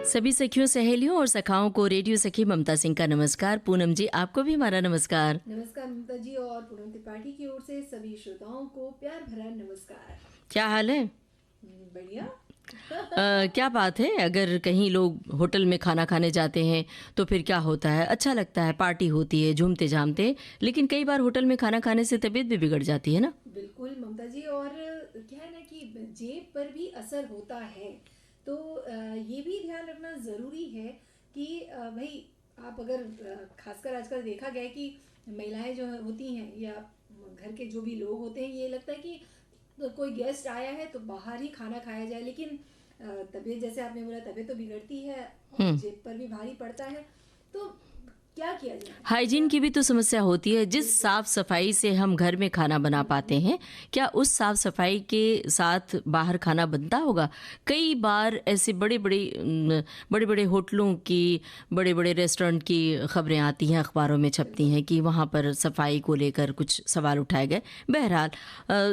सभी सखियों, सहेलियों और सखाओं को रेडियो सखी ममता सिंह का नमस्कार। पूनम जी, आपको भी हमारा नमस्कार। नमस्कार ममता जी, और पूनम त्रिपाठी की ओर से सभी श्रोताओं को प्यार भरा नमस्कार। क्या हाल है? बढ़िया। क्या बात है, अगर कहीं लोग होटल में खाना खाने जाते हैं तो फिर क्या होता है, अच्छा लगता है, पार्टी होती है, झूमते झामते, लेकिन कई बार होटल में खाना खाने से तबीयत भी बिगड़ जाती है ना। बिल्कुल ममता जी, और क्या है ना कि जेब पर भी असर होता है, तो ये भी ध्यान रखना ज़रूरी है कि भाई आप अगर खासकर आजकल देखा गया है कि महिलाएं जो होती हैं या घर के जो भी लोग होते हैं, ये लगता है कि तो कोई गेस्ट आया है तो बाहर ही खाना खाया जाए, लेकिन तबीयत, जैसे आपने बोला, तबीयत तो बिगड़ती है और जेब पर भी भारी पड़ता है, तो क्या किया जाए। हाइजीन की भी तो समस्या होती है। जिस साफ सफाई से हम घर में खाना बना पाते हैं, क्या उस साफ सफाई के साथ बाहर खाना बनता होगा? कई बार ऐसे बड़े बड़े होटलों की, बड़े बड़े रेस्टोरेंट की खबरें आती हैं, अखबारों में छपती हैं कि वहाँ पर सफाई को लेकर कुछ सवाल उठाए गए। बहरहाल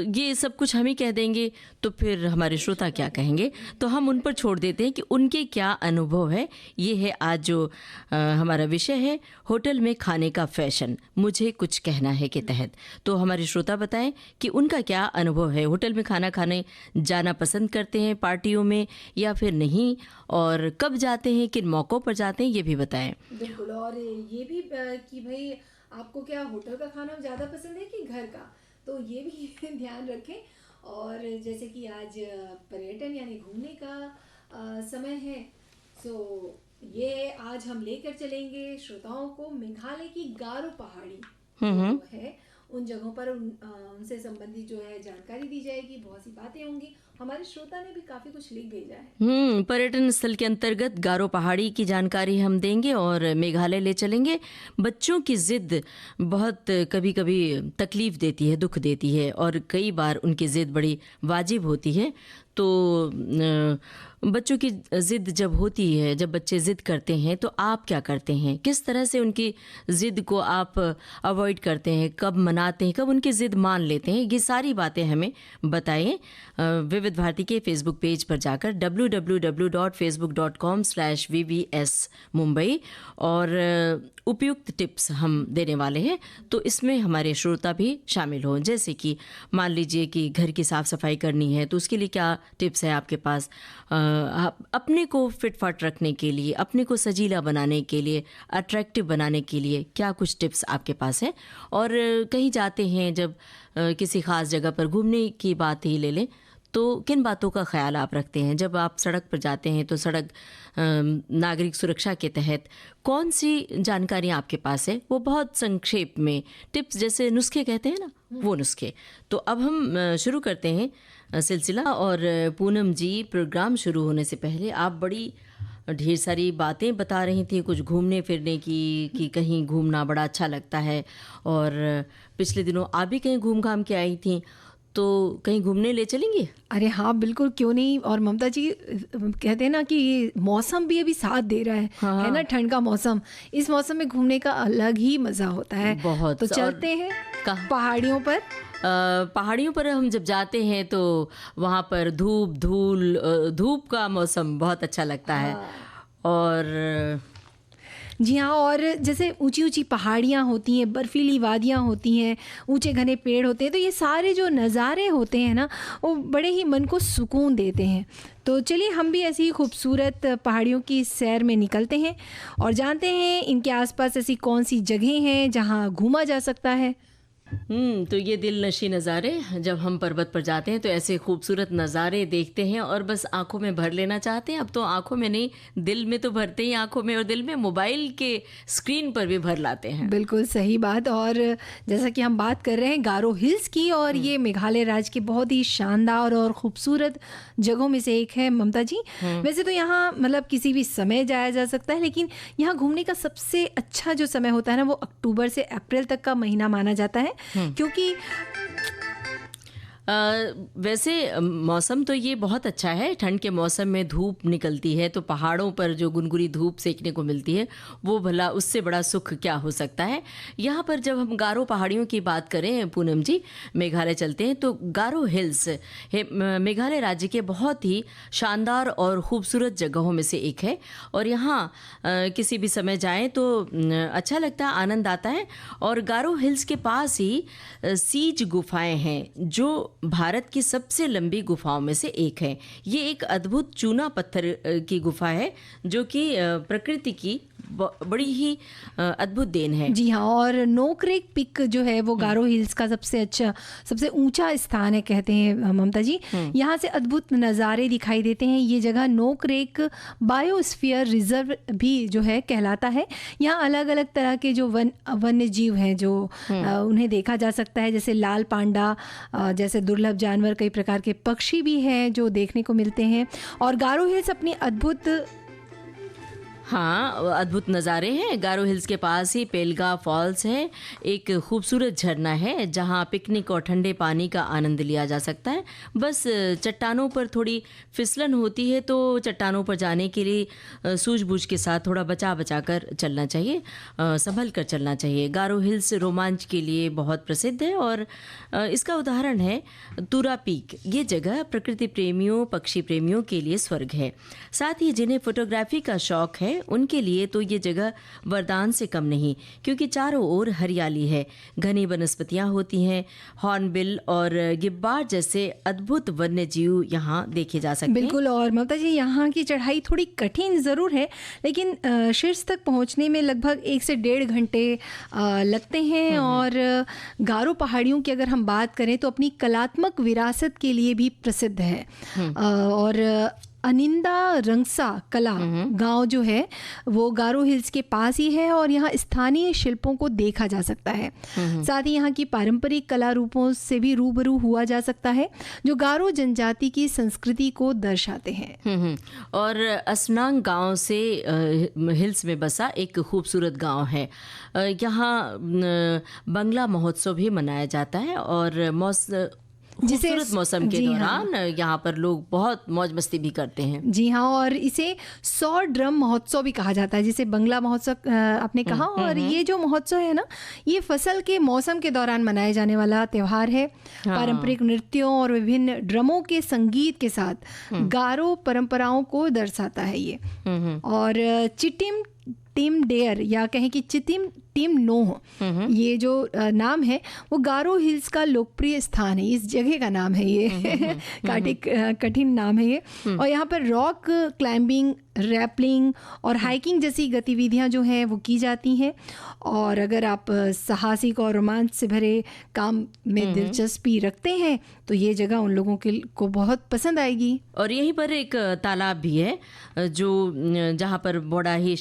ये सब कुछ हम ही कह देंगे तो फिर हमारे श्रोता क्या कहेंगे, तो हम उन पर छोड़ देते हैं कि उनके क्या अनुभव है। ये है आज जो हमारा विषय है, होटल में खाने का फैशन, मुझे कुछ कहना है के तहत। तो हमारे श्रोता बताएं कि उनका क्या अनुभव है, होटल में खाना खाने जाना पसंद करते हैं पार्टियों में या फिर नहीं, और कब जाते हैं, किन मौक़ों पर जाते हैं, ये भी बताएं। बिल्कुल, और ये भी कि भाई आपको क्या होटल का खाना ज़्यादा पसंद है कि घर का, तो ये भी ध्यान रखें। और जैसे कि आज पर्यटन यानी घूमने का समय है, सो ये आज हम लेकर चलेंगे श्रोताओं को मेघालय की गारो पहाड़ी जो है, उन जगहों पर उनसे संबंधित जो है जानकारी दी जाएगी। बहुत सी बातें होंगी। हमारे श्रोता ने भी काफी कुछ लिख भेजा है। पर्यटन स्थल के अंतर्गत गारो पहाड़ी की जानकारी हम देंगे और मेघालय ले चलेंगे। बच्चों की जिद बहुत कभी कभी तकलीफ देती है, दुख देती है, और कई बार उनकी जिद बड़ी वाजिब होती है। तो बच्चों की ज़िद जब होती है, जब बच्चे ज़िद करते हैं, तो आप क्या करते हैं? किस तरह से उनकी ज़िद को आप अवॉइड करते हैं? कब मनाते हैं, कब उनकी ज़िद मान लेते हैं? ये सारी बातें हमें बताएं। विविध भारती के फेसबुक पेज पर जाकर www.facebook.com/vvs मुंबई, और उपयुक्त टिप्स हम देने वाले हैं, तो इसमें हमारे श्रोता भी शामिल हों। जैसे कि मान लीजिए कि घर की साफ़ सफाई करनी है, तो उसके लिए क्या टिप्स है आपके पास? अपने को फिटफाट रखने के लिए, अपने को सजीला बनाने के लिए, अट्रैक्टिव बनाने के लिए क्या कुछ टिप्स आपके पास है? और कहीं जाते हैं, जब किसी ख़ास जगह पर घूमने की बात ही ले लें, तो किन बातों का ख्याल आप रखते हैं? जब आप सड़क पर जाते हैं तो सड़क नागरिक सुरक्षा के तहत कौन सी जानकारियाँ आपके पास है? वो बहुत संक्षेप में टिप्स, जैसे नुस्खे कहते हैं ना, वो नुस्खे। तो अब हम शुरू करते हैं सिलसिला। और पूनम जी, प्रोग्राम शुरू होने से पहले आप बड़ी ढेर सारी बातें बता रही थी, कुछ घूमने फिरने की, कि कहीं घूमना बड़ा अच्छा लगता है, और पिछले दिनों आप भी कहीं घूम घाम के आई थी, तो कहीं घूमने ले चलेंगे? अरे हाँ, बिल्कुल, क्यों नहीं। और ममता जी, कहते हैं ना कि मौसम भी अभी साथ दे रहा है। हाँ। है ना, ठंड का मौसम, इस मौसम में घूमने का अलग ही मज़ा होता है। बहुत। तो चलते हैं पहाड़ियों पर। पहाड़ियों पर हम जब जाते हैं तो वहाँ पर धूप का मौसम बहुत अच्छा लगता है। और जी हाँ, और जैसे ऊंची ऊंची पहाड़ियाँ होती हैं, बर्फीली वादियाँ होती हैं, ऊंचे घने पेड़ होते हैं, तो ये सारे जो नज़ारे होते हैं ना, वो बड़े ही मन को सुकून देते हैं। तो चलिए हम भी ऐसी खूबसूरत पहाड़ियों की सैर में निकलते हैं और जानते हैं इनके आसपास ऐसी कौन सी जगह हैं जहाँ घूमा जा सकता है। तो ये दिल नशी नज़ारे, जब हम पर्वत पर जाते हैं तो ऐसे खूबसूरत नज़ारे देखते हैं और बस आंखों में भर लेना चाहते हैं। अब तो आंखों में नहीं, दिल में तो भरते ही, आंखों में और दिल में, मोबाइल के स्क्रीन पर भी भर लाते हैं। बिल्कुल सही बात। और जैसा कि हम बात कर रहे हैं गारो हिल्स की, और ये मेघालय राज्य के बहुत ही शानदार और खूबसूरत जगहों में से एक है ममता जी। वैसे तो यहाँ मतलब किसी भी समय जाया जा सकता है, लेकिन यहाँ घूमने का सबसे अच्छा जो समय होता है ना, वो अक्टूबर से अप्रैल तक का महीना माना जाता है, क्योंकि वैसे मौसम तो ये बहुत अच्छा है। ठंड के मौसम में धूप निकलती है तो पहाड़ों पर जो गुनगुनी धूप सेकने को मिलती है वो भला उससे बड़ा सुख क्या हो सकता है। यहाँ पर जब हम गारो पहाड़ियों की बात करें पूनम जी, मेघालय चलते हैं तो गारो हिल्स मेघालय राज्य के बहुत ही शानदार और खूबसूरत जगहों में से एक है। और यहाँ किसी भी समय जाएं तो अच्छा लगता है, आनंद आता है। और गारो हिल्स के पास ही सीज गुफाएं हैं जो भारत की सबसे लंबी गुफाओं में से एक है। ये एक अद्भुत चूना पत्थर की गुफा है जो कि प्रकृति की बड़ी ही अद्भुत देन है। जी हाँ, और नोक्रेक पिक जो है वो गारो हिल्स का सबसे ऊंचा स्थान है कहते हैं ममता जी। यहाँ से अद्भुत नज़ारे दिखाई देते हैं। ये जगह नोक्रेक बायोस्फीयर रिजर्व भी जो है कहलाता है। यहाँ अलग अलग तरह के जो वन्य जीव हैं जो उन्हें देखा जा सकता है, जैसे लाल पांडा जैसे दुर्लभ जानवर, कई प्रकार के पक्षी भी हैं जो देखने को मिलते हैं। और गारो हिल्स अपनी अद्भुत नज़ारे हैं। गारो हिल्स के पास ही पेलगा फॉल्स है, एक खूबसूरत झरना है जहां पिकनिक और ठंडे पानी का आनंद लिया जा सकता है। बस चट्टानों पर थोड़ी फिसलन होती है तो चट्टानों पर जाने के लिए सूझबूझ के साथ थोड़ा बचा कर चलना चाहिए, संभल कर चलना चाहिए। गारो हिल्स रोमांच के लिए बहुत प्रसिद्ध है और इसका उदाहरण है तुरा पीक। ये जगह प्रकृति प्रेमियों, पक्षी प्रेमियों के लिए स्वर्ग है। साथ ही जिन्हें फोटोग्राफी का शौक है उनके लिए तो ये जगह वरदान से कम नहीं, क्योंकि चारों ओर हरियाली है, घनी वनस्पतियां होती हैं। हॉर्नबिल और गिब्बार्ड जैसे अद्भुत वन्य जीव यहाँ देखे जा सकते हैं। बिल्कुल। और ममता जी, यहाँ की चढ़ाई थोड़ी कठिन ज़रूर है, लेकिन शीर्ष तक पहुँचने में लगभग 1 से 1.5 घंटे लगते हैं। और गारो पहाड़ियों की अगर हम बात करें तो अपनी कलात्मक विरासत के लिए भी प्रसिद्ध है। और अनिंदा रंगसा कला गांव जो है वो गारो हिल्स के पास ही है और यहाँ स्थानीय शिल्पों को देखा जा सकता है। साथ ही यहाँ की पारंपरिक कला रूपों से भी रूबरू हुआ जा सकता है जो गारो जनजाति की संस्कृति को दर्शाते हैं। और असनांग गांव से हिल्स में बसा एक खूबसूरत गांव है। यहाँ बंगला महोत्सव भी मनाया जाता है और खूबसूरत मौसम के दौरान यहाँ पर लोग बहुत मौज मस्ती भी करते हैं। जी हाँ, और इसे 100 ड्रम महोत्सव भी कहा जाता है, जिसे बंगला महोत्सव आपने कहा। और ये जो महोत्सव है ना, ये फसल के मौसम के दौरान मनाए जाने वाला त्यौहार है। पारंपरिक नृत्यों और विभिन्न ड्रमों के संगीत के साथ गारो परंपराओं को दर्शाता है ये। और चिटिम टिम डेयर या कहें कि चितिम टिम नोह, ये जो नाम है वो गारो हिल्स का लोकप्रिय स्थान है। इस जगह का नाम है ये कठिन नाम है ये। और यहाँ पर रॉक क्लाइंबिंग, रैपलिंग और हाइकिंग जैसी गतिविधियाँ जो हैं वो की जाती हैं। और अगर आप साहसिक और रोमांच से भरे काम में दिलचस्पी रखते हैं तो ये जगह उन लोगों को बहुत पसंद आएगी। और यहीं पर एक तालाब भी है जो जहाँ पर बड़ा ही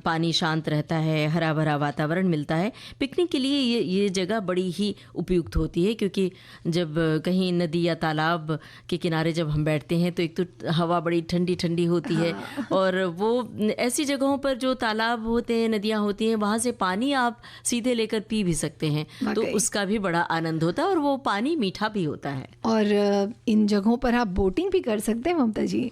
पानी शांत रहता है, हरा भरा वातावरण मिलता है। पिकनिक के लिए ये जगह बड़ी ही उपयुक्त होती है, क्योंकि जब कहीं नदी या तालाब के किनारे जब हम बैठते हैं तो एक तो हवा बड़ी ठंडी ठंडी होती है। और वो ऐसी जगहों पर जो तालाब होते हैं, नदियाँ होती हैं, वहाँ से पानी आप सीधे लेकर पी भी सकते हैं, तो उसका भी बड़ा आनंद होता है और वो पानी मीठा भी होता है। और इन जगहों पर आप बोटिंग भी कर सकते हैं ममता जी।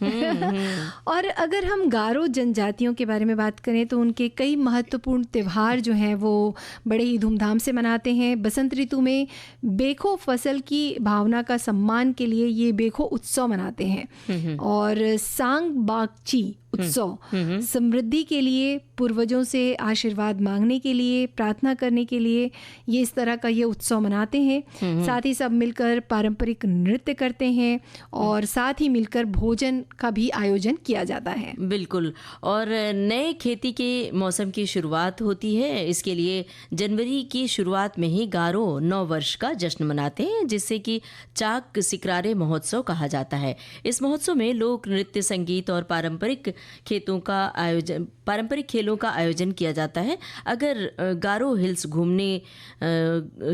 और अगर हम गारो जनजातियों के बारे में बात करें तो उनके कई महत्वपूर्ण त्यौहार जो हैं वो बड़े ही धूमधाम से मनाते हैं। बसंत ऋतु में बेखो फसल की भावना का सम्मान के लिए ये बेखो उत्सव मनाते हैं। और सांग बागची उत्सव समृद्धि के लिए, पूर्वजों से आशीर्वाद मांगने के लिए, प्रार्थना करने के लिए ये इस तरह का ये उत्सव मनाते हैं। साथ ही सब मिलकर पारंपरिक नृत्य करते हैं और साथ ही मिलकर भोजन का भी आयोजन किया जाता है। बिल्कुल। और नए खेती के मौसम की शुरुआत होती है, इसके लिए जनवरी की शुरुआत में ही गारो नव वर्ष का जश्न मनाते हैं, जिससे कि चाक सिकरारे महोत्सव कहा जाता है। इस महोत्सव में लोक नृत्य, संगीत और पारंपरिक खेलों खेलों का आयोजन किया जाता है। अगर गारो हिल्स घूमने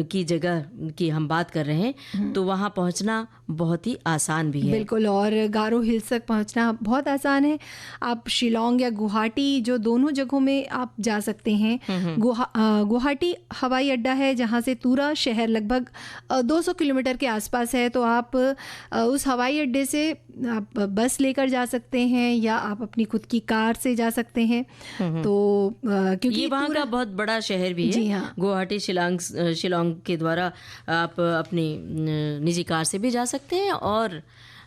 की जगह की हम बात कर रहे हैं तो वहाँ पहुँचना बहुत ही आसान भी है। बिल्कुल, और गारो हिल्स तक पहुंचना बहुत आसान है। आप शिलोंग या गुवाहाटी, जो दोनों जगहों में आप जा सकते हैं। गुवाहाटी हवाई अड्डा है जहां से पूरा शहर लगभग 200 किलोमीटर के आसपास है। तो आप उस हवाई अड्डे से आप बस लेकर जा सकते हैं या आप अपनी खुद की कार से जा सकते हैं। तो क्योंकि ये वहाँ का बहुत बड़ा शहर भी है। जी हाँ। गुवाहाटी शिलोंग के द्वारा आप अपनी निजी कार से भी जा सकते हैं, और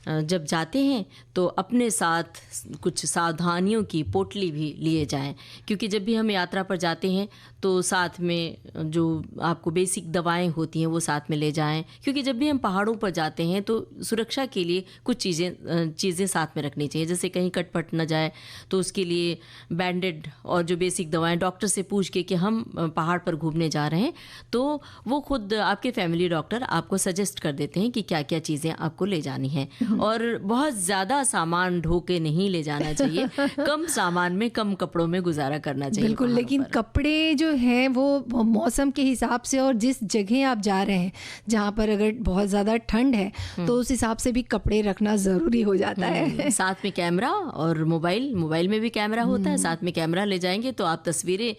जब जाते हैं तो अपने साथ कुछ सावधानियों की पोटली भी लिए जाएं, क्योंकि जब भी हम यात्रा पर जाते हैं तो साथ में जो आपको बेसिक दवाएं होती हैं वो साथ में ले जाएं, क्योंकि जब भी हम पहाड़ों पर जाते हैं तो सुरक्षा के लिए कुछ चीज़ें साथ में रखनी चाहिए। जैसे कहीं कटपट न जाए तो उसके लिए बैंडेड और जो बेसिक दवाएं डॉक्टर से पूछ के कि हम पहाड़ पर घूमने जा रहे हैं तो वो खुद आपके फैमिली डॉक्टर आपको सजेस्ट कर देते हैं कि क्या क्या चीज़ें आपको ले जानी हैं। और बहुत ज़्यादा सामान ढो के नहीं ले जाना चाहिए, कम सामान में कम कपड़ों में गुजारा करना चाहिए। बिल्कुल, लेकिन कपड़े जो हैं वो मौसम के हिसाब से और जिस जगह आप जा रहे हैं, जहाँ पर अगर बहुत ज़्यादा ठंड है तो उस हिसाब से भी कपड़े रखना ज़रूरी हो जाता है। साथ में कैमरा और मोबाइल में भी कैमरा होता है। साथ में कैमरा ले जाएंगे तो आप तस्वीरें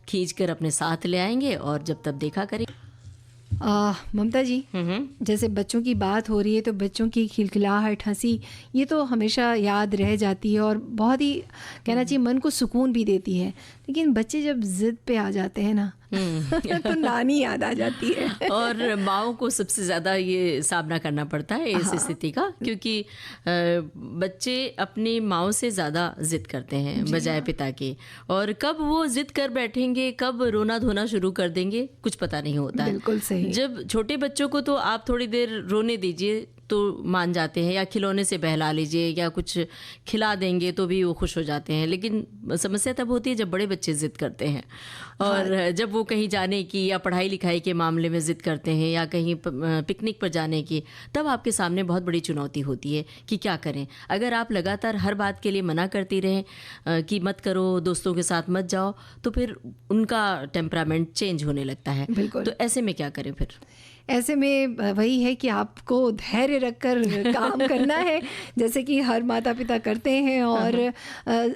खींच कर अपने साथ ले आएंगे और जब तब देखा करेंगे। ममता जी, जैसे बच्चों की बात हो रही है तो बच्चों की खिलखिलाहट, हंसी, ये तो हमेशा याद रह जाती है और बहुत ही कहना चाहिए मन को सुकून भी देती है। लेकिन बच्चे जब जिद पे आ जाते हैं ना तो नानी याद आ जाती है। और माओ को सबसे ज़्यादा ये सामना करना पड़ता है इस स्थिति का, क्योंकि बच्चे अपनी माओ से ज़्यादा जिद करते हैं बजाय पिता के, और कब वो जिद कर बैठेंगे, कब रोना धोना शुरू कर देंगे, कुछ पता नहीं होता है। बिल्कुल सही। जब छोटे बच्चों को तो आप थोड़ी देर रोने दीजिए तो मान जाते हैं, या खिलौने से बहला लीजिए या कुछ खिला देंगे तो भी वो खुश हो जाते हैं। लेकिन समस्या तब होती है जब बड़े बच्चे ज़िद करते हैं, और जब वो कहीं जाने की या पढ़ाई लिखाई के मामले में ज़िद करते हैं या कहीं पिकनिक पर जाने की, तब आपके सामने बहुत बड़ी चुनौती होती है कि क्या करें। अगर आप लगातार हर बात के लिए मना करती रहें कि मत करो, दोस्तों के साथ मत जाओ, तो फिर उनका टेम्परामेंट चेंज होने लगता है। बिल्कुल। तो ऐसे में क्या करें फिर? ऐसे में वही है कि आपको धैर्य रखकर काम करना है, जैसे कि हर माता पिता करते हैं। और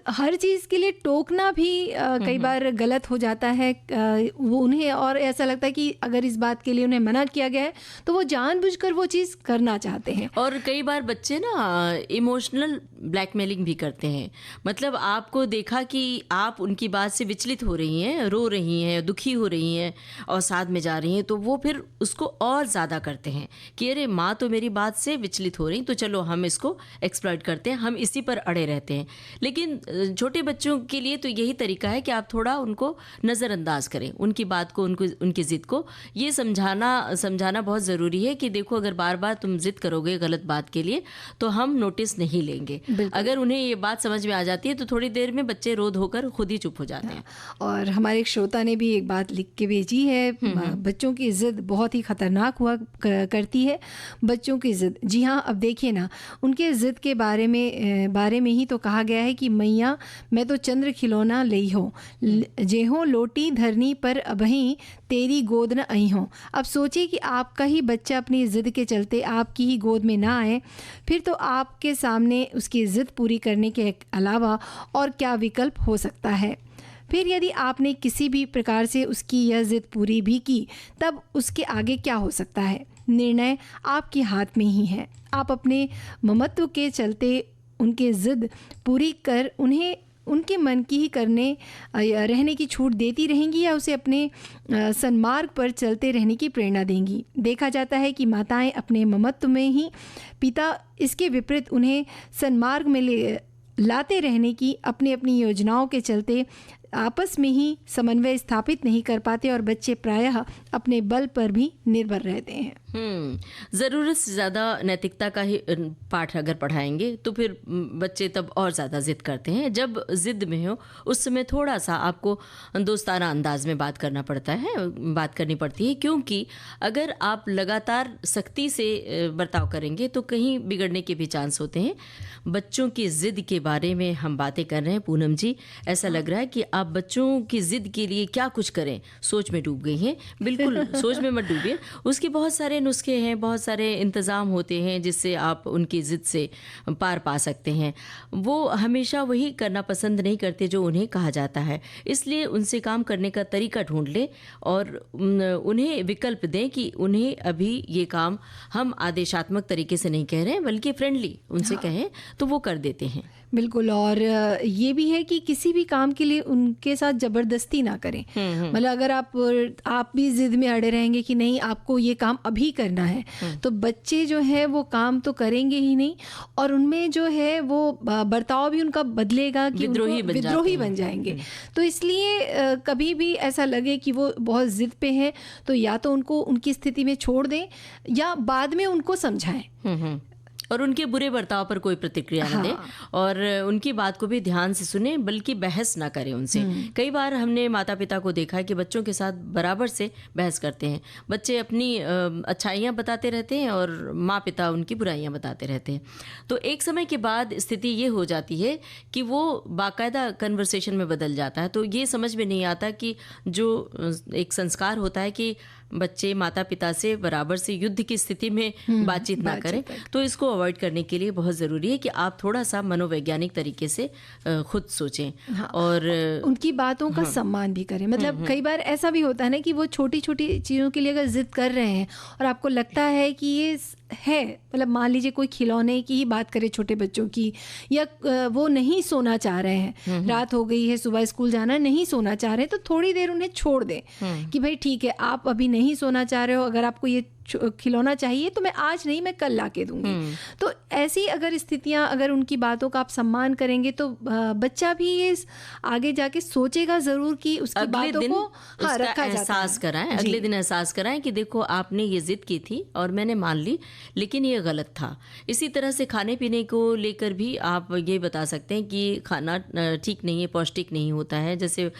हर चीज़ के लिए टोकना भी कई बार गलत हो जाता है वो उन्हें, और ऐसा लगता है कि अगर इस बात के लिए उन्हें मना किया गया है तो वो जानबूझकर वो चीज़ करना चाहते हैं। और कई बार बच्चे ना इमोशनल ब्लैकमेलिंग भी करते हैं। मतलब आपको देखा कि आप उनकी बात से विचलित हो रही हैं, रो रही हैं, दुखी हो रही हैं और साथ में जा रही हैं, तो वो फिर उसको और ज़्यादा करते हैं कि अरे माँ तो मेरी बात से विचलित हो रही, तो चलो हम इसको एक्सप्लॉइट करते हैं, हम इसी पर अड़े रहते हैं। लेकिन छोटे बच्चों के लिए तो यही तरीका है कि आप थोड़ा उनको नज़रअंदाज करें, उनकी बात को, उनकी ज़िद को। ये समझाना बहुत ज़रूरी है कि देखो, अगर बार बार तुम ज़िद करोगे गलत बात के लिए तो हम नोटिस नहीं लेंगे। अगर उन्हें ये बात समझ में आ जाती है तो थोड़ी देर में बच्चे रो धोकर खुद ही चुप हो जाते हैं। और हमारे एक श्रोता ने भी एक बात लिख के भेजी है, बच्चों की ज़िद बहुत ही खतरनाक हुआ करती है। बच्चों की ज़िद, जी हाँ, अब देखिए ना, उनके ज़िद के बारे में ही तो कहा गया है कि मैया मैं तो चंद्र खिलौना लई हो, जेहो लोटी धरनी पर अबहीं तेरी गोद न आई हो। अब सोचिए कि आपका ही बच्चा अपनी ज़िद के चलते आपकी ही गोद में ना आए, फिर तो आपके सामने उसकी ज़िद पूरी करने के अलावा और क्या विकल्प हो सकता है। फिर यदि आपने किसी भी प्रकार से उसकी यह ज़िद पूरी भी की, तब उसके आगे क्या हो सकता है? निर्णय आपके हाथ में ही है। आप अपने ममत्व के चलते उनके ज़िद पूरी कर उन्हें उनके मन की ही रहने की छूट देती रहेंगी, या उसे अपने सन्मार्ग पर चलते रहने की प्रेरणा देंगी। देखा जाता है कि माताएं अपने ममत्व में ही, पिता इसके विपरीत उन्हें सन्मार्ग में लाते रहने की अपनी अपनी योजनाओं के चलते आपस में ही समन्वय स्थापित नहीं कर पाते, और बच्चे प्रायः अपने बल पर भी निर्भर रहते हैं। ज़रूरत से ज़्यादा नैतिकता का ही पाठ अगर पढ़ाएंगे तो फिर बच्चे तब और ज़्यादा ज़िद करते हैं। जब ज़िद में हो उस समय थोड़ा सा आपको दोस्ताना अंदाज में बात करनी पड़ती है, क्योंकि अगर आप लगातार सख्ती से बर्ताव करेंगे तो कहीं बिगड़ने के भी चांस होते हैं। बच्चों की ज़िद के बारे में हम बातें कर रहे हैं पूनम जी, ऐसा लग रहा है कि आप आप बच्चों की ज़िद के लिए क्या कुछ करें, सोच में डूब गई हैं। बिल्कुल सोच में मत डूबिए। उसके बहुत सारे नुस्खे हैं, बहुत सारे इंतज़ाम होते हैं जिससे आप उनकी ज़िद से पार पा सकते हैं। वो हमेशा वही करना पसंद नहीं करते जो उन्हें कहा जाता है, इसलिए उनसे काम करने का तरीका ढूंढ लें और उन्हें विकल्प दें कि उन्हें अभी ये काम हम आदेशात्मक तरीके से नहीं कह रहे हैं बल्कि फ्रेंडली उनसे कहें तो वो कर देते हैं। बिल्कुल। और ये भी है कि किसी भी काम के लिए उनके साथ ज़बरदस्ती ना करें। मतलब अगर आप भी ज़िद में अड़े रहेंगे कि नहीं आपको ये काम अभी करना है, तो बच्चे जो है वो काम तो करेंगे ही नहीं और उनमें जो है वो बर्ताव भी उनका बदलेगा कि विद्रोही बन जाएंगे। तो इसलिए कभी भी ऐसा लगे कि वो बहुत ज़िद पे है तो या तो उनको उनकी स्थिति में छोड़ दें या बाद में उनको समझाएं और उनके बुरे बर्ताव पर कोई प्रतिक्रिया न दें और उनकी बात को भी ध्यान से सुने बल्कि बहस ना करें उनसे। कई बार हमने माता पिता को देखा है कि बच्चों के साथ बराबर से बहस करते हैं। बच्चे अपनी अच्छाइयाँ बताते रहते हैं और माँ पिता उनकी बुराइयाँ बताते रहते हैं। तो एक समय के बाद स्थिति ये हो जाती है कि वो बाकायदा कन्वर्सेशन में बदल जाता है। तो ये समझ में नहीं आता कि जो एक संस्कार होता है कि बच्चे माता पिता से बराबर से युद्ध की स्थिति में बातचीत ना करें, तो इसको अवॉइड करने के लिए बहुत ज़रूरी है कि आप थोड़ा सा मनोवैज्ञानिक तरीके से खुद सोचें और उनकी बातों का सम्मान भी करें। मतलब कई बार ऐसा भी होता है ना कि वो छोटी छोटी चीज़ों के लिए अगर जिद कर रहे हैं और आपको लगता है कि ये है, मतलब मान लीजिए कोई खिलौने की ही बात करें छोटे बच्चों की, या वो नहीं सोना चाह रहे हैं, रात हो गई है, सुबह स्कूल जाना, नहीं सोना चाह रहे हैं, तो थोड़ी देर उन्हें छोड़ दें कि भाई ठीक है आप अभी नहीं सोना चाह रहे हो, अगर आपको ये खिलौना चाहिए तो मैं आज नहीं, मैं कल ला के दूंगी। तो ऐसी अगर स्थितियां, अगर उनकी बातों का आप सम्मान करेंगे तो बच्चा भी ये आगे जाके सोचेगा ज़रूर कि उसकी बातों को रखा एहसास कराएं, अगले दिन एहसास कराएं कि देखो आपने ये जिद की थी और मैंने मान ली, लेकिन ये गलत था। इसी तरह से खाने पीने को लेकर भी आप ये बता सकते हैं कि खाना ठीक नहीं है, पौष्टिक नहीं होता है। जैसे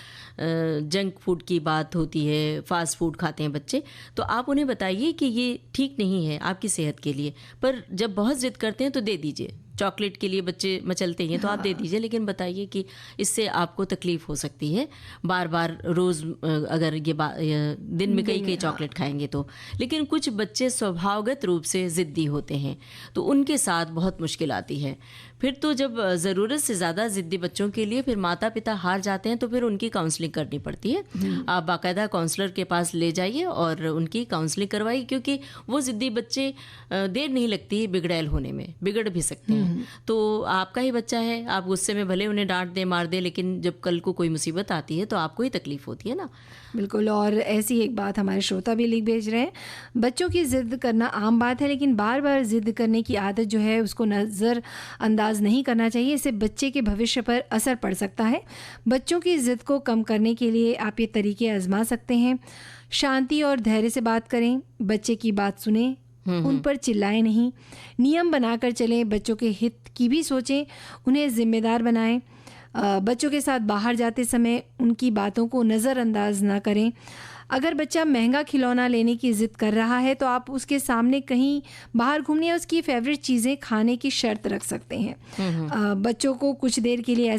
जंक फूड की बात होती है, फास्ट फूड खाते हैं बच्चे, तो आप उन्हें बताइए कि ये ठीक नहीं है आपकी सेहत के लिए, पर जब बहुत जिद करते हैं तो दे दीजिए। चॉकलेट के लिए बच्चे मचलते हैं तो आप दे दीजिए, लेकिन बताइए कि इससे आपको तकलीफ़ हो सकती है बार बार रोज़ अगर ये दिन में कई चॉकलेट खाएंगे तो। लेकिन कुछ बच्चे स्वभावगत रूप से ज़िद्दी होते हैं तो उनके साथ बहुत मुश्किल आती है। फिर तो जब ज़रूरत से ज़्यादा ज़िद्दी बच्चों के लिए फिर माता पिता हार जाते हैं तो फिर उनकी काउंसलिंग करनी पड़ती है। आप बाकायदा काउंसलर के पास ले जाइए और उनकी काउंसलिंग करवाइए, क्योंकि वो ज़िद्दी बच्चे देर नहीं लगती बिगड़ैल होने में, बिगड़ भी सकते हैं। तो आपका ही बच्चा है, आप गुस्से में भले उन्हें डांट दें, मार दें, लेकिन जब कल को कोई मुसीबत आती है तो आपको ही तकलीफ होती है ना। बिल्कुल। और ऐसी एक बात हमारे श्रोता भी लिख भेज रहे हैं, बच्चों की ज़िद करना आम बात है, लेकिन बार बार ज़िद करने की आदत जो है उसको नज़रअंदाज नहीं करना चाहिए। इससे बच्चे के भविष्य पर असर पड़ सकता है। बच्चों की ज़िद को कम करने के लिए आप ये तरीके आजमा सकते हैं। शांति और धैर्य से बात करें, बच्चे की बात सुनें, उन पर चिल्लाएं नहीं, नियम बनाकर चलें, बच्चों के हित की भी सोचें, उन्हें जिम्मेदार बनाएं। बच्चों के साथ बाहर जाते समय उनकी बातों को नज़रअंदाज ना करें। अगर बच्चा महंगा खिलौना लेने की ज़िद कर रहा है तो आप उसके सामने कहीं बाहर घूमने या उसकी फेवरेट चीज़ें खाने की शर्त रख सकते हैं। बच्चों को कुछ देर के लिए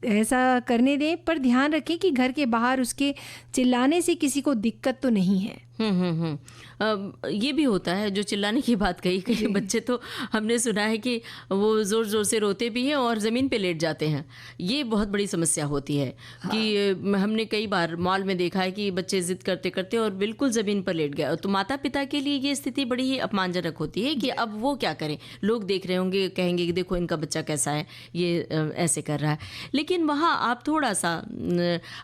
ऐसा करने दें, पर ध्यान रखें कि घर के बाहर उसके चिल्लाने से किसी को दिक्कत तो नहीं है। ये भी होता है जो चिल्लाने की बात कही, कई बच्चे तो हमने सुना है कि वो ज़ोर ज़ोर से रोते भी हैं और ज़मीन पे लेट जाते हैं। ये बहुत बड़ी समस्या होती है कि हमने कई बार मॉल में देखा है कि बच्चे ज़िद करते करते और बिल्कुल ज़मीन पर लेट गए। तो माता पिता के लिए ये स्थिति बड़ी ही अपमानजनक होती है कि अब वो क्या करें, लोग देख रहे होंगे, कहेंगे कि देखो इनका बच्चा कैसा है, ये ऐसे कर रहा है। लेकिन वहाँ आप थोड़ा सा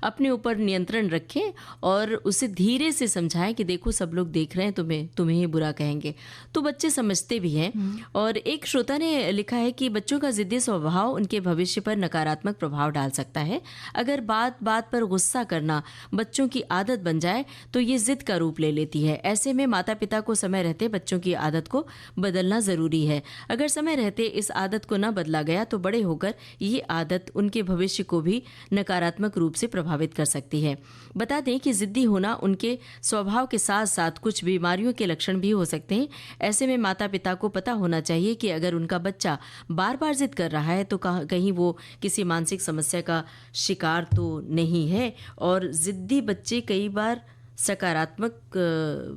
अपने ऊपर नियंत्रण रखें और उसे धीरे से समझाएं कि देखो सब लोग देख रहे हैं, तुम्हें ही बुरा कहेंगे। तो बच्चे समझते भी हैं। और एक श्रोता ने लिखा है कि बच्चों का जिद्दी स्वभाव उनके भविष्य पर नकारात्मक प्रभाव डाल सकता है। अगर बात बात पर गुस्सा करना बच्चों की आदत बन जाए तो ये जिद का रूप ले लेती है। ऐसे में माता पिता को समय रहते बच्चों की आदत को बदलना ज़रूरी है। अगर समय रहते इस आदत को न बदला गया तो बड़े होकर ये आदत उनके भविष्य को भी नकारात्मक रूप से प्रभावित कर सकती है। बता दें कि जिद्दी होना उनके स्वभाव के के साथ साथ कुछ बीमारियों के लक्षण भी हो सकते हैं। ऐसे में माता पिता को पता होना चाहिए कि अगर उनका बच्चा बार बार जिद कर रहा है तो कहीं वो किसी मानसिक समस्या का शिकार तो नहीं है। और ज़िद्दी बच्चे कई बार सकारात्मक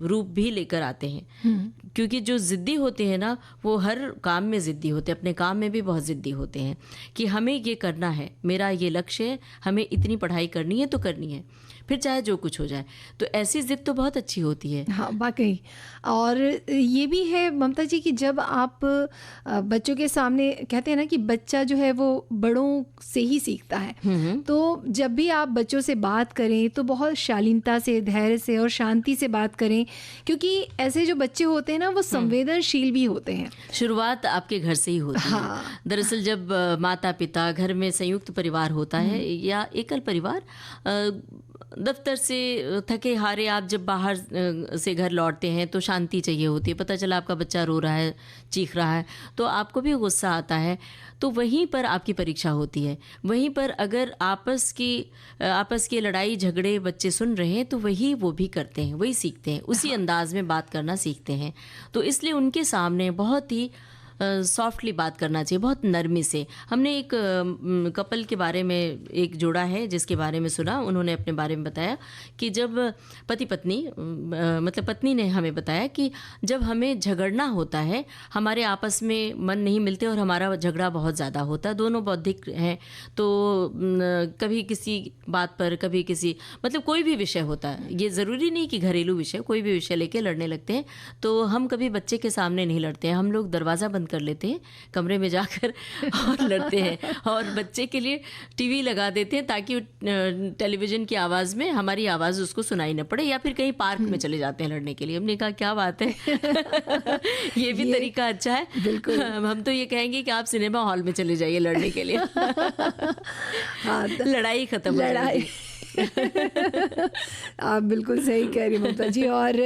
रूप भी लेकर आते हैं, क्योंकि जो ज़िद्दी होते हैं ना वो हर काम में ज़िद्दी होते हैं, अपने काम में भी बहुत ज़िद्दी होते हैं कि हमें ये करना है, मेरा ये लक्ष्य है, हमें इतनी पढ़ाई करनी है तो करनी है, फिर चाहे जो कुछ हो जाए। तो ऐसी ज़िद तो बहुत अच्छी होती है। हाँ वाकई। और ये भी है ममता जी कि जब आप बच्चों के सामने कहते हैं ना कि बच्चा जो है वो बड़ों से ही सीखता है, तो जब भी आप बच्चों से बात करें तो बहुत शालीनता से, धैर्य से और शांति से बात करें, क्योंकि ऐसे जो बच्चे होते हैं ना वो संवेदनशील भी होते हैं। शुरुआत आपके घर से ही होती है। दरअसल जब माता पिता, घर में संयुक्त परिवार होता है या एकल परिवार, दफ्तर से थके हारे आप जब बाहर से घर लौटते हैं तो शांति चाहिए होती है। पता चला आपका बच्चा रो रहा है, चीख रहा है, तो आपको भी गुस्सा आता है। तो वहीं पर आपकी परीक्षा होती है। वहीं पर अगर आपस की लड़ाई झगड़े बच्चे सुन रहे हैं तो वही वो भी करते हैं, वही सीखते हैं, उसी अंदाज में बात करना सीखते हैं। तो इसलिए उनके सामने बहुत ही सॉफ्टली बात करना चाहिए, बहुत नरमी से। हमने एक कपल के बारे में, एक जोड़ा है जिसके बारे में सुना, उन्होंने अपने बारे में बताया कि जब पति पत्नी, मतलब पत्नी ने हमें बताया कि जब हमें झगड़ना होता है, हमारे आपस में मन नहीं मिलते और हमारा झगड़ा बहुत ज़्यादा होता है, दोनों बौद्धिक हैं, तो कभी किसी बात पर, कभी किसी, मतलब कोई भी विषय होता है, ये ज़रूरी नहीं कि घरेलू विषय, कोई भी विषय लेके लड़ने लगते हैं। तो हम कभी बच्चे के सामने नहीं लड़ते हैं, हम लोग दरवाज़ा बंद कर लेते हैं कमरे में जाकर और लड़ते हैं, और बच्चे के लिए टीवी लगा देते हैं ताकि टेलीविज़न की आवाज़ में हमारी आवाज़ उसको सुनाई न पड़े, या फिर कहीं पार्क में चले जाते हैं लड़ने के लिए। हमने कहा क्या बात है ये भी तरीका अच्छा है। बिल्कुल। हम तो ये कहेंगे कि आप सिनेमा हॉल में चले जाइए लड़ने के लिए। हाँ, लड़ाई खत्म हो जाएगी। आप बिल्कुल सही कह रही ममता जी। और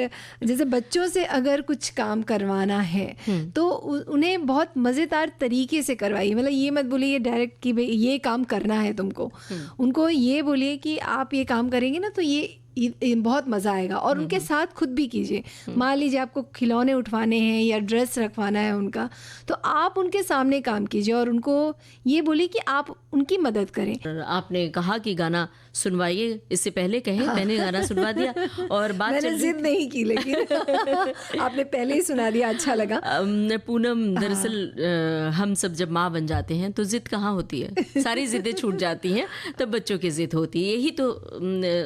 जैसे बच्चों से अगर कुछ काम करवाना है तो उन्हें बहुत मज़ेदार तरीके से करवाइए। मतलब ये मत बोलिए डायरेक्ट कि भाई ये काम करना है तुमको, उनको ये बोलिए कि आप ये काम करेंगे ना तो ये बहुत मज़ा आएगा, और उनके साथ खुद भी कीजिए। मान लीजिए आपको खिलौने उठवाने हैं या ड्रेस रखवाना है उनका, तो आप उनके सामने काम कीजिए और उनको ये बोलिए कि आप उनकी मदद करें। आपने कहा कि गाना सुनवाइए, इससे पहले कहें, मैंने गाना सुनवा दिया और बात मैंने जिद नहीं की, लेकिन आपने पहले ही सुना दिया, अच्छा लगा। पूनम, दरअसल हम सब जब माँ बन जाते हैं तो जिद कहाँ होती है, सारी जिद्दें छूट जाती हैं, तब बच्चों की जिद होती है। यही तो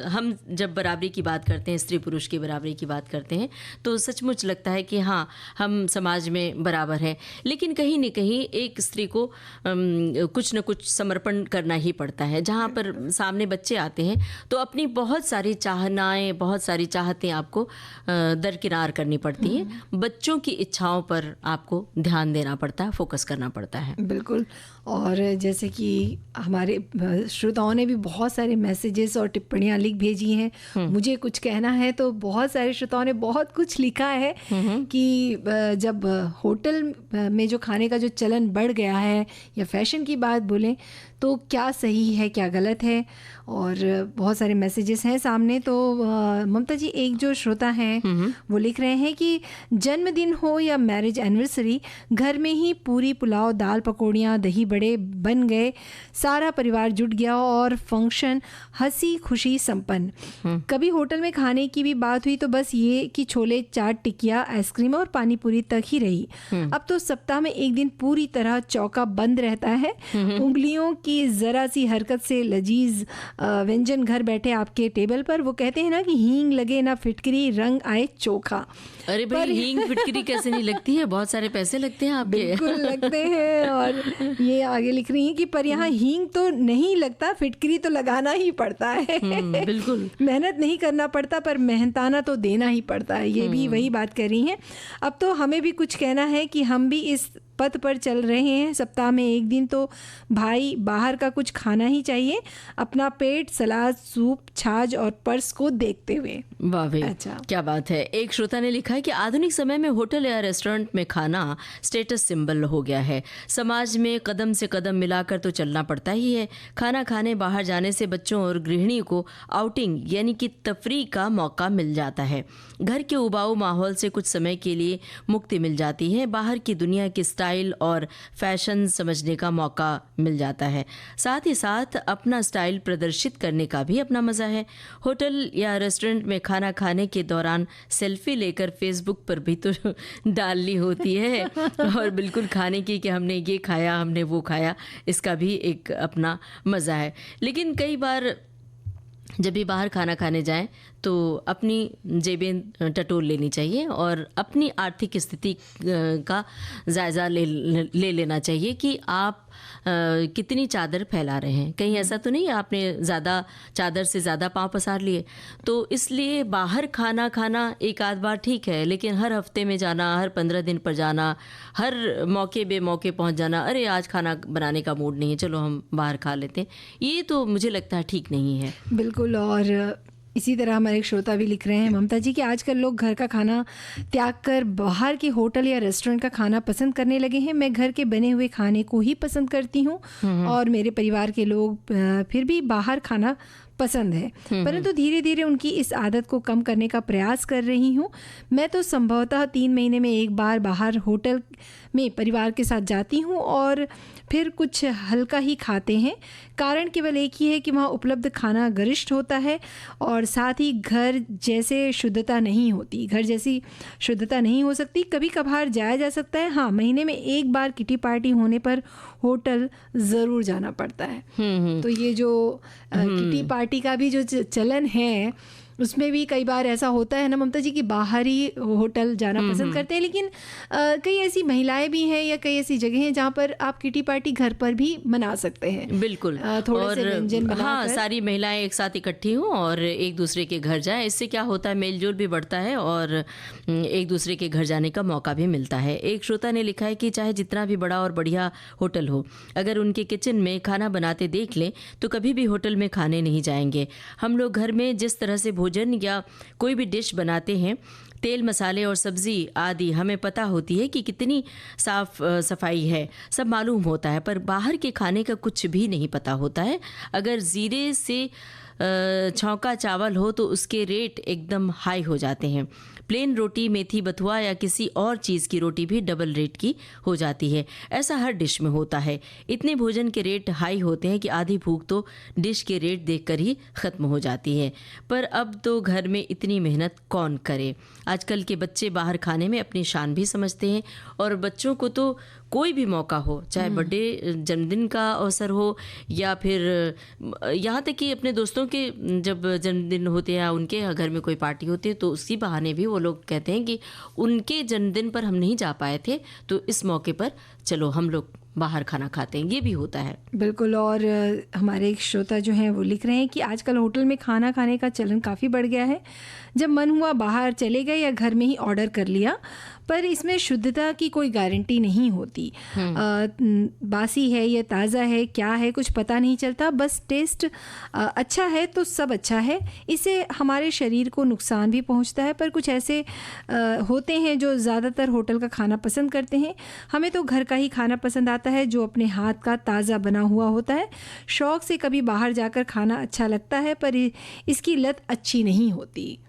हम जब बराबरी की बात करते हैं, स्त्री पुरुष की बराबरी की बात करते हैं, तो सचमुच लगता है कि हाँ हम समाज में बराबर हैं। लेकिन कहीं न कहीं एक स्त्री को कुछ न कुछ समर्पण करना ही पड़ता है। जहाँ पर सामने बच्चे आते हैं तो अपनी बहुत सारी चाहनाएं, बहुत सारी चाहतें आपको दरकिनार करनी पड़ती हैं। बच्चों की इच्छाओं पर आपको ध्यान देना पड़ता है, फोकस करना पड़ता है। बिल्कुल। और जैसे कि हमारे श्रोताओं ने भी बहुत सारे मैसेजेस और टिप्पणियां लिख भेजी हैं। मुझे कुछ कहना है तो बहुत सारे श्रोताओं ने बहुत कुछ लिखा है कि जब होटल में जो खाने का जो चलन बढ़ गया है, या फैशन की बात बोलें, तो क्या सही है क्या गलत है। और बहुत सारे मैसेजेस हैं सामने। तो ममता जी, एक जो श्रोता हैं वो लिख रहे हैं कि जन्मदिन हो या मैरिज एनिवर्सरी, घर में ही पूरी पुलाव, दाल, पकौड़ियाँ, दही बड़े बन गए, सारा परिवार जुट गया और फंक्शन हंसी खुशी संपन्न। कभी होटल में खाने की भी बात हुई तो बस ये कि छोले, चाट, टिकिया, आइसक्रीम और पानी पूरी तक ही रही। अब तो सप्ताह में एक दिन पूरी तरह चौका बंद रहता है। उंगलियों की जरा सी हरकत से लजीज व्यंजन घर बैठे आपके टेबल पर। वो कहते हैं ना कि हींग लगे ना फिटकरी, रंग आए चोखा। अरे भाई, हींग फिटकरी कैसे नहीं लगती है, बहुत सारे पैसे लगते हैं आपके। बिल्कुल लगते हैं। और ये आगे लिख रही हैं कि पर यहाँ हींग तो नहीं लगता, फिटकरी तो लगाना ही पड़ता है। बिल्कुल। मेहनत नहीं करना पड़ता पर मेहनताना तो देना ही पड़ता है। ये भी वही बात कर रही हैं। अब तो हमें भी कुछ कहना है कि हम भी इस पथ पर चल रहे हैं, सप्ताह में एक दिन तो भाई बाहर का कुछ खाना ही चाहिए, अपना पेट सलाद, सूप, छाछ और पर्स को देखते हुए। वाह भाई, अच्छा। क्या बात है। एक श्रोता ने लिखा है कि आधुनिक समय में होटल या रेस्टोरेंट में खाना स्टेटस सिंबल हो गया है। समाज में कदम से कदम मिलाकर तो चलना पड़ता ही है। खाना खाने बाहर जाने से बच्चों और गृहिणी को आउटिंग यानी कि तफरीह का मौका मिल जाता है। घर के उबाऊ माहौल से कुछ समय के लिए मुक्ति मिल जाती है। बाहर की दुनिया की स्टाइल और फैशन समझने का मौका मिल जाता है। साथ ही साथ अपना स्टाइल प्रदर्शित करने का भी अपना मज़ा है। होटल या रेस्टोरेंट में खाना खाने के दौरान सेल्फी लेकर फेसबुक पर भी तो डालनी होती है और बिल्कुल खाने की कि हमने ये खाया, हमने वो खाया, इसका भी एक अपना मज़ा है। लेकिन कई बार जब भी बाहर खाना खाने जाएं तो अपनी जेबें टटोल लेनी चाहिए और अपनी आर्थिक स्थिति का जायज़ा ले लेना चाहिए कि आप कितनी चादर फैला रहे हैं। कहीं ऐसा तो नहीं आपने ज़्यादा चादर से ज़्यादा पाँव पसार लिए। तो इसलिए बाहर खाना खाना एक आध बार ठीक है, लेकिन हर हफ्ते में जाना, हर 15 दिन पर जाना, हर मौके बेमौके पहुंच जाना, अरे आज खाना बनाने का मूड नहीं है, चलो हम बाहर खा लेते हैं, ये तो मुझे लगता है ठीक नहीं है। बिल्कुल। और इसी तरह हमारे एक श्रोता भी लिख रहे हैं, ममता जी, कि आजकल लोग घर का खाना त्याग कर बाहर के होटल या रेस्टोरेंट का खाना पसंद करने लगे हैं। मैं घर के बने हुए खाने को ही पसंद करती हूँ और मेरे परिवार के लोग फिर भी बाहर खाना पसंद है, परंतु धीरे धीरे उनकी इस आदत को कम करने का प्रयास कर रही हूँ। मैं तो संभवतः 3 महीने में एक बार बाहर होटल में परिवार के साथ जाती हूँ और फिर कुछ हल्का ही खाते हैं। कारण केवल एक ही है कि वहाँ उपलब्ध खाना गरिष्ठ होता है और साथ ही घर जैसे शुद्धता नहीं होती, घर जैसी शुद्धता नहीं हो सकती। कभी कभार जाया जा सकता है, हाँ, महीने में एक बार किटी पार्टी होने पर होटल ज़रूर जाना पड़ता है। तो ये जो किटी पार्टी का भी जो चलन है उसमें भी कई बार ऐसा होता है ना ममता जी कि बाहर ही होटल जाना पसंद करते हैं, लेकिन कई ऐसी महिलाएं भी हैं या कई ऐसी जगह हैं जहाँ पर आप किटी पार्टी घर पर भी मना सकते हैं। बिल्कुल। थोड़े से व्यंजन बनाकर, हाँ, सारी महिलाएं एक साथ इकट्ठी हों और एक दूसरे के घर जाएं। इससे क्या होता है, मेलजोल भी बढ़ता है और एक दूसरे के घर जाने का मौका भी मिलता है। एक श्रोता ने लिखा है कि चाहे जितना भी बड़ा और बढ़िया होटल हो, अगर उनके किचन में खाना बनाते देख लें तो कभी भी होटल में खाने नहीं जाएंगे। हम लोग घर में जिस तरह से भोजन या कोई भी डिश बनाते हैं, तेल, मसाले और सब्ज़ी आदि हमें पता होती है कि कितनी साफ सफाई है, सब मालूम होता है, पर बाहर के खाने का कुछ भी नहीं पता होता है। अगर ज़ीरे से छौंका चावल हो तो उसके रेट एकदम हाई हो जाते हैं। प्लेन रोटी, मेथी बथुआ या किसी और चीज़ की रोटी भी डबल रेट की हो जाती है। ऐसा हर डिश में होता है। इतने भोजन के रेट हाई होते हैं कि आधी भूख तो डिश के रेट देखकर ही ख़त्म हो जाती है। पर अब तो घर में इतनी मेहनत कौन करे। आजकल के बच्चे बाहर खाने में अपनी शान भी समझते हैं और बच्चों को तो कोई भी मौका हो, चाहे बर्थडे, जन्मदिन का अवसर हो या फिर यहाँ तक कि अपने दोस्तों के जब जन्मदिन होते हैं या उनके घर में कोई पार्टी होती है तो उसी बहाने भी वो लोग कहते हैं कि उनके जन्मदिन पर हम नहीं जा पाए थे तो इस मौके पर चलो हम लोग बाहर खाना खाते हैं। ये भी होता है। बिल्कुल। और हमारे एक श्रोता जो हैं वो लिख रहे हैं कि आजकल होटल में खाना खाने का चलन काफ़ी बढ़ गया है। जब मन हुआ बाहर चले गए या घर में ही ऑर्डर कर लिया, पर इसमें शुद्धता की कोई गारंटी नहीं होती। बासी है या ताज़ा है, क्या है, कुछ पता नहीं चलता। बस टेस्ट अच्छा है तो सब अच्छा है। इससे हमारे शरीर को नुकसान भी पहुंचता है। पर कुछ ऐसे होते हैं जो ज़्यादातर होटल का खाना पसंद करते हैं। हमें तो घर का ही खाना पसंद आता है जो अपने हाथ का ताज़ा बना हुआ होता है। शौक़ से कभी बाहर जाकर खाना अच्छा लगता है, पर इसकी लत अच्छी नहीं होती।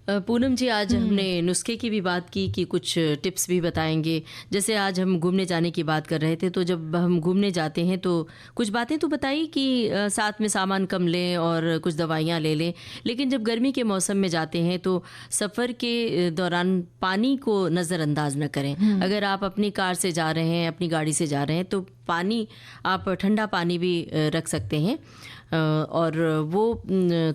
पूनम जी, आज हमने नुस्खे की भी बात की कि कुछ टिप्स भी बताएंगे। जैसे आज हम घूमने जाने की बात कर रहे थे, तो जब हम घूमने जाते हैं तो कुछ बातें तो बताई कि साथ में सामान कम लें और कुछ दवाइयाँ ले लें। लेकिन जब गर्मी के मौसम में जाते हैं तो सफ़र के दौरान पानी को नज़रअंदाज न करें। अगर आप अपनी कार से जा रहे हैं, अपनी गाड़ी से जा रहे हैं तो पानी आप ठंडा पानी भी रख सकते हैं और वो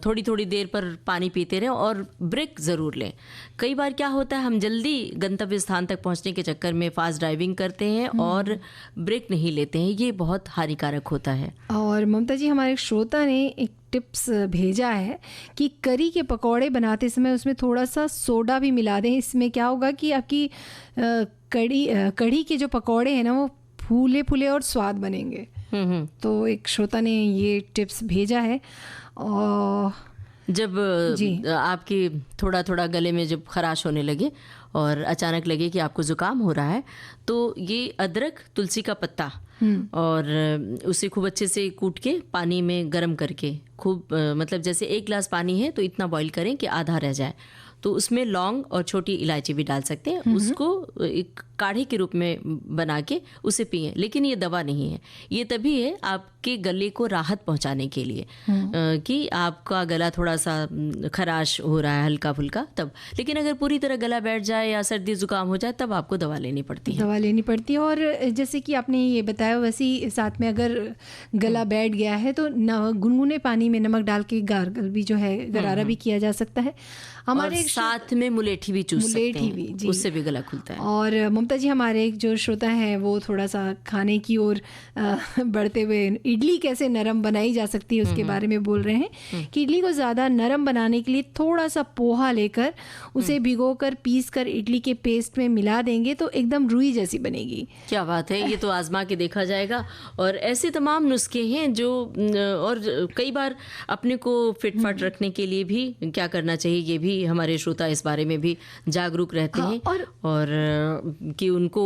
थोड़ी थोड़ी देर पर पानी पीते रहें और ब्रेक ज़रूर लें। कई बार क्या होता है, हम जल्दी गंतव्य स्थान तक पहुंचने के चक्कर में फास्ट ड्राइविंग करते हैं और ब्रेक नहीं लेते हैं, ये बहुत हानिकारक होता है। और ममता जी, हमारे श्रोता ने एक टिप्स भेजा है कि करी के पकौड़े बनाते समय उसमें थोड़ा सा सोडा भी मिला दें। इसमें क्या होगा कि आपकी कढ़ी के जो पकौड़े हैं ना वो फूले फूले और स्वाद बनेंगे। तो एक श्रोता ने ये टिप्स भेजा है। और जब आपकी थोड़ा थोड़ा गले में जब खराश होने लगे और अचानक लगे कि आपको ज़ुकाम हो रहा है, तो ये अदरक, तुलसी का पत्ता और उसे खूब अच्छे से कूट के पानी में गर्म करके खूब मतलब जैसे 1 गिलास पानी है तो इतना बॉईल करें कि आधा रह जाए, तो उसमें लौंग और छोटी इलायची भी डाल सकते हैं। उसको एक काढ़े के रूप में बना के उसे पिएं। लेकिन ये दवा नहीं है, ये तभी है आपके गले को राहत पहुंचाने के लिए कि आपका गला थोड़ा सा खराश हो रहा है हल्का फुल्का तब। लेकिन अगर पूरी तरह गला बैठ जाए या सर्दी जुकाम हो जाए तब आपको दवा लेनी पड़ती है। और जैसे कि आपने ये बताया वैसे ही साथ में अगर गला बैठ गया है तो गुनगुने पानी में नमक डाल के गार्गल भी जो है गरारा भी किया जा सकता है। हमारे साथ में मुलेठी भी चूस सकते हैं, उससे भी गला खुलता है। और ममता जी, हमारे एक जो श्रोता हैं वो थोड़ा सा खाने की ओर बढ़ते हुए इडली कैसे नरम बनाई जा सकती है उसके बारे में बोल रहे हैं कि इडली को ज़्यादा नरम बनाने के लिए थोड़ा सा पोहा लेकर उसे भिगोकर पीसकर इडली के पेस्ट में मिला देंगे तो एकदम रुई जैसी बनेगी। क्या बात है, ये तो आजमा के देखा जाएगा। और ऐसे तमाम नुस्खे हैं जो और कई बार अपने को फिटफाट रखने के लिए भी क्या करना चाहिए, ये भी हमारे श्रोता इस बारे में भी जागरूक रहते हैं। और कि उनको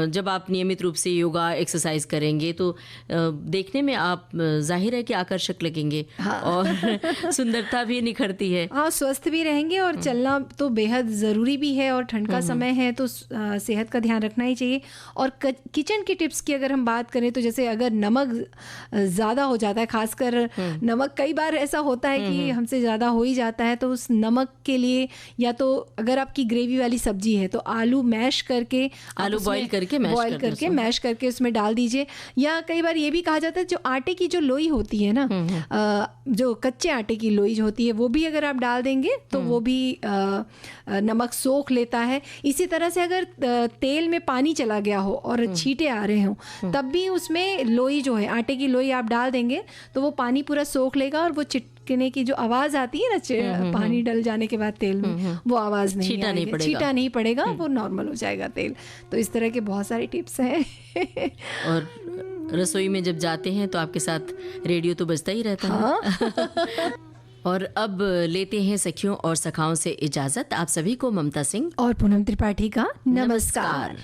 जब आप नियमित रूप से योगा एक्सरसाइज करेंगे तो देखने में आप जाहिर है कि आकर्षक लगेंगे और सुंदरता भी निखरती है। स्वस्थ भी रहेंगे और चलना तो बेहद ज़रूरी भी है और ठंड का समय है तो सेहत का ध्यान रखना ही चाहिए। और किचन की टिप्स की अगर हम बात करें तो जैसे अगर नमक ज़्यादा हो जाता है, खासकर नमक कई बार ऐसा होता है कि हमसे ज़्यादा हो ही जाता है, तो उस नमक के लिए या तो अगर आपकी ग्रेवी वाली सब्जी है तो आलू मैश करके बॉईल करके मैश करके उसमें डाल दीजिए। या कई बार ये भी कहा जाता है जो आटे की जो लोई होती है ना, जो कच्चे आटे की लोई जो होती है वो भी अगर आप डाल देंगे तो वो भी नमक सोख लेता है। इसी तरह से अगर तेल में पानी चला गया हो और छींटे आ रहे हों तब भी उसमें लोई जो है आटे की लोई आप डाल देंगे तो वो पानी पूरा सोख लेगा और वो चिटकने की जो आवाज़ आती है ना पानी डल जाने के बाद तेल में, वो आवाज़ नहीं आएगी, छींटा नहीं पड़ेगा, वो नॉर्मल हो जाएगा तेल। तो इस तरह के बहुत सारे टिप्स हैं। और रसोई में जब जाते हैं तो आपके साथ रेडियो तो बजता ही रहता है। और अब लेते हैं सखियों और सखाओं से इजाज़त। आप सभी को ममता सिंह और पूनम त्रिपाठी का नमस्कार।